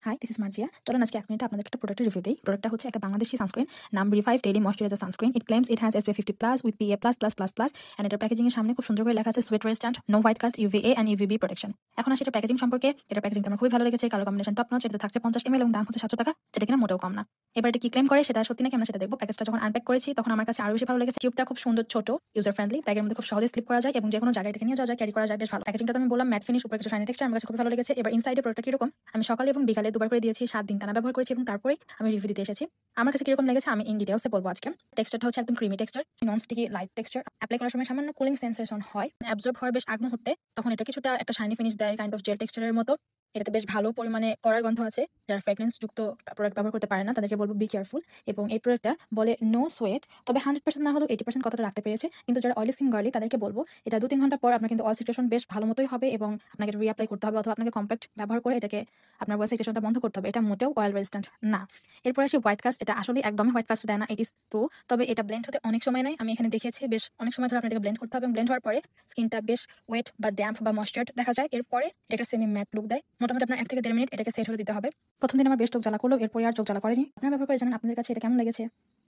High, this is Marjia. চলুন আজকে 1 মিনিটে আপনাদের একটা প্রোডাক্টের রিভিউ দেই। প্রোডাক্টটা হচ্ছে একটা বাংলাদেশি সানস্ক্রিন, নাম Revive daily moisturiser sunscreen. It claims it has SPF 50+ with PA++++, and এটার প্যাকেজিং এর সামনে খুব সুন্দর করে লেখা আছে sweat resistant, no white cast, UVA and UVB protection. এখন আসি এটা প্যাকেজিং সম্পর্কে। এটার প্যাকেজিংটা আমার খুবই ভালো লেগেছে। Colour combination top notch. এটাতে থাকছে 50 ml এবং দাম হচ্ছে 700 টাকা, যেটা কিনা মোটেও কম না। এবার এটা কি ক্লেম করে সেটা সত্যি নাকি আমরা সেটা দেখব। প্যাকেজটা যখন আনপ্যাক করেছি তখন আমার কাছে আরো বেশি ভালো লেগেছে। টিউবটা খুব সুন্দর, ছোট, ইউজার ফ্রেন্ডলি, ব্যাগের মধ্যে খুব সহজে স্লিপ করা যায় এবং যে কোনো জায়গায় এটাকে নিয়ে যাওয়া যায়, ক্যারি করা যায়, বেশ ভালো। প্যাকেজিংটা তো আমি বললাম ম্যাট ফিনিশ, উপরে কিছু শাইনি টেক্সচার, আমার কাছে খুব ভালো লেগেছে। এবার ইনসাইডে প্রোডাক্টটা কিরকম, আমি সকালে এবং বিকালে দুবার করে দিয়েছি, 7 দিন টানা ব্যবহার করেছি এবং তারপরেই আমি রিভিউ দিতে এসেছি। আমার কাছে কিরকম লেগেছে আমি ইন ডিটেইলসে বলবো আজকে। টেক্সচারটা হচ্ছে একদম creamy texture, non sticky light texture. Apply করার সময় সামান্য কুলিং সেন্সেশন হয়, অ্যাবজর্ব হওয়ার বেশ আগ মুহূর্তে, তখন এটা কিছুটা একটা শাইনি ফিনিশ দেয়, কাইন্ড অফ জেল টেক্সচারের মতো। এটাতে বেশ ভালো পরিমাণে কড়ার গন্ধ আছে। যারা ফ্রেগরেন্স যুক্ত প্রোডাক্ট ব্যবহার করতে পারে না তাদেরকে বলবো বি কেয়ারফুল। এবং এই প্রোডাক্টটা বলে নো সোয়েট, তবে 100% না হলেও 80% কথাটা রাখতে পেরেছে। কিন্তু যারা অয়েলি স্কিন গার্লি তাদেরকে বলবো এটা 2-3 ঘন্টা পর আপনার কিন্তু অয়েল সিচুয়েশন বেশ ভালো মতোই হবে এবং আপনাকে এটা রিঅ্যাপ্লাই করতে হবে, অথবা আপনাকে কম্প্যাক্ট ব্যবহার করে এটাকে আপনার অয়েল সিচুয়েশনটা বন্ধ করতে হবে। এটা মোটেও অয়েল রেজিস্ট্যান্ট না। এরপর আসি হোয়াইট কাস্ট। এটা আসলে একদমই হোয়াইট কাস্ট দেয় না, ইট ইজ ট্রু। তবে এটা ব্লেন্ড হতে অনেক সময় নেয়। আমি এখানে দেখেছি বেশ অনেক সময় ধরে আপনার এটাকে ব্লেন্ড করতে হবে এবং ব্লেন্ড হওয়ার পরে স্কিনটা বেশ ওয়েট বা ড্যাম্প বা ময়েশ্চারড দেখা যায়। এরপরে এটা সেমি ম্যাট লুক দেয়। মোটামুটি আপনার 1 থেকে 1.5 মিনিট এটাকে সেট হতে দিতে হবে। প্রথম দিন আমার বেশ চোখ জ্বালা করলো, এরপরে আর চোখ জ্বালা করেনি। আপনারা ব্যবহার করে জানেন আপনাদের কাছে এটা কেমন লেগেছে।